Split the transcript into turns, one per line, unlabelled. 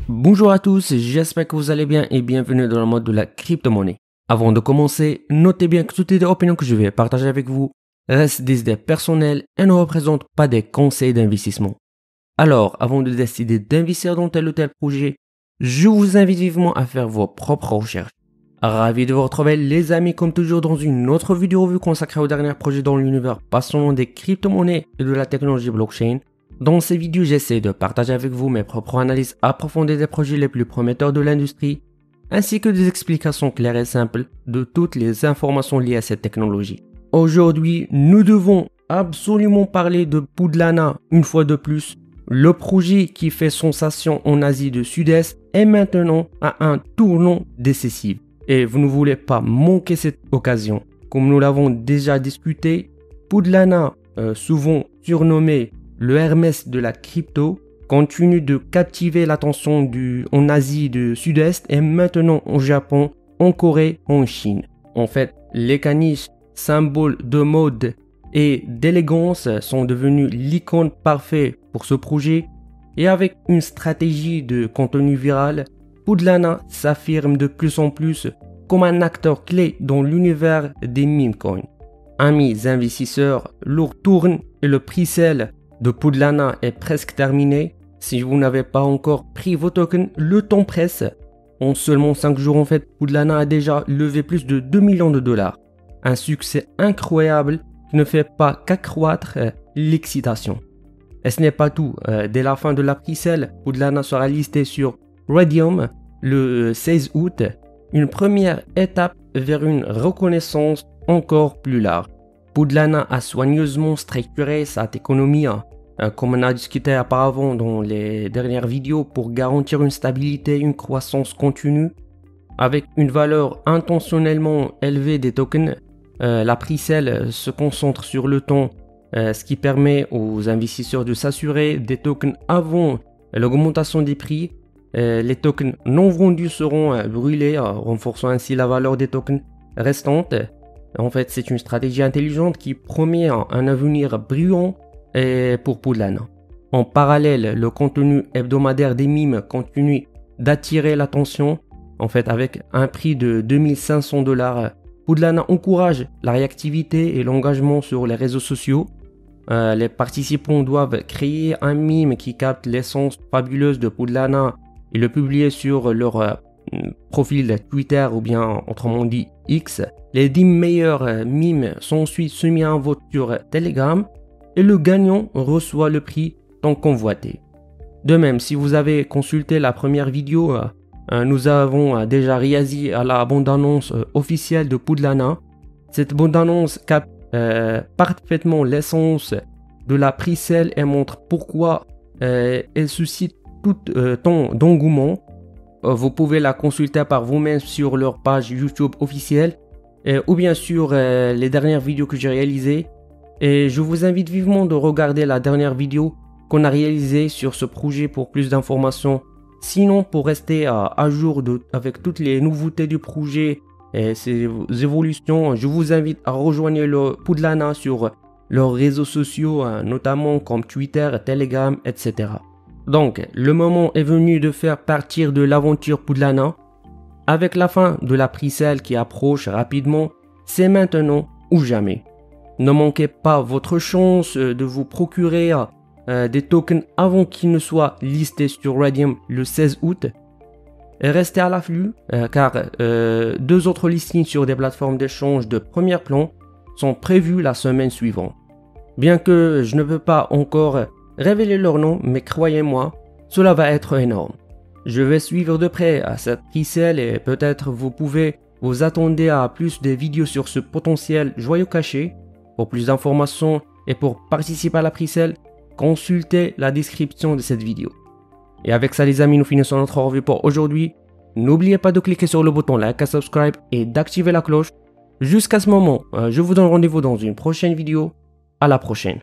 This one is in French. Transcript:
Bonjour à tous, j'espère que vous allez bien et bienvenue dans le monde de la crypto-monnaie. Avant de commencer, notez bien que toutes les opinions que je vais partager avec vous restent des idées personnelles et ne représentent pas des conseils d'investissement. Alors, avant de décider d'investir dans tel ou tel projet, je vous invite vivement à faire vos propres recherches. Ravi de vous retrouver les amis comme toujours dans une autre vidéo revue consacrée au dernier projet dans l'univers passionnant des crypto-monnaies et de la technologie blockchain. Dans ces vidéos, j'essaie de partager avec vous mes propres analyses approfondies des projets les plus prometteurs de l'industrie, ainsi que des explications claires et simples de toutes les informations liées à cette technologie. Aujourd'hui, nous devons absolument parler de Poudlana une fois de plus. Le projet qui fait sensation en Asie du Sud-Est est maintenant à un tournant décisif. Et vous ne voulez pas manquer cette occasion. Comme nous l'avons déjà discuté, Poudlana, souvent surnommé le Hermès de la crypto, continue de captiver l'attention en Asie du Sud-Est et maintenant au Japon, en Corée, en Chine. En fait, les caniches, symboles de mode et d'élégance, sont devenus l'icône parfaite pour ce projet. Et avec une stratégie de contenu viral, Poudlana s'affirme de plus en plus comme un acteur clé dans l'univers des meme coins. Amis investisseurs, l'heure tourne et le pre-sale de Poudlana est presque terminé. Si vous n'avez pas encore pris vos tokens, le temps presse. En seulement 5 jours en fait, Poudlana a déjà levé plus de 2 millions de dollars. Un succès incroyable qui ne fait pas qu'accroître l'excitation. Et ce n'est pas tout. Dès la fin de la pre-sale, Poudlana sera listé sur Raydium le 16 août. Une première étape vers une reconnaissance encore plus large. Poudlana a soigneusement structuré sa économie, comme on a discuté auparavant dans les dernières vidéos, pour garantir une stabilité et une croissance continue. Avec une valeur intentionnellement élevée des tokens, la pre-sale se concentre sur le temps, ce qui permet aux investisseurs de s'assurer des tokens avant l'augmentation des prix. Les tokens non vendus seront brûlés, renforçant ainsi la valeur des tokens restantes. En fait, c'est une stratégie intelligente qui promet un avenir brillant pour Poudlana. En parallèle, le contenu hebdomadaire des mimes continue d'attirer l'attention. En fait, avec un prix de 2500 $, Poudlana encourage la réactivité et l'engagement sur les réseaux sociaux. Les participants doivent créer un mime qui capte l'essence fabuleuse de Poudlana et le publier sur leur profil Twitter ou bien autrement dit X. Les 10 meilleurs mimes sont ensuite soumis à un vote sur Telegram et le gagnant reçoit le prix tant convoité. De même, si vous avez consulté la première vidéo, nous avons déjà réagi à la bande-annonce officielle de Poudlana. Cette bande-annonce capte parfaitement l'essence de la pre-sale et montre pourquoi elle suscite tant d'engouement. Vous pouvez la consulter par vous-même sur leur page YouTube officielle ou bien sur les dernières vidéos que j'ai réalisées. Et je vous invite vivement de regarder la dernière vidéo qu'on a réalisée sur ce projet pour plus d'informations. Sinon, pour rester à jour avec toutes les nouveautés du projet et ses évolutions, je vous invite à rejoindre le Poudlana sur leurs réseaux sociaux, notamment comme Twitter, Telegram, etc. Donc, le moment est venu de faire partir de l'aventure Poudlana. Avec la fin de la pre-sale qui approche rapidement, c'est maintenant ou jamais. Ne manquez pas votre chance de vous procurer des tokens avant qu'ils ne soient listés sur Raydium le 16 août. Et restez à l'afflux car 2 autres listings sur des plateformes d'échange de premier plan sont prévus la semaine suivante. Bien que je ne peux pas encore révéler leur nom, mais croyez-moi, cela va être énorme. Je vais suivre de près à cette pre-sale et peut-être vous pouvez vous attendre à plus de vidéos sur ce potentiel joyau caché. Pour plus d'informations et pour participer à la pre-sale, consultez la description de cette vidéo. Et avec ça les amis, nous finissons notre revue pour aujourd'hui. N'oubliez pas de cliquer sur le bouton like, subscribe et d'activer la cloche. Jusqu'à ce moment, je vous donne rendez-vous dans une prochaine vidéo. À la prochaine.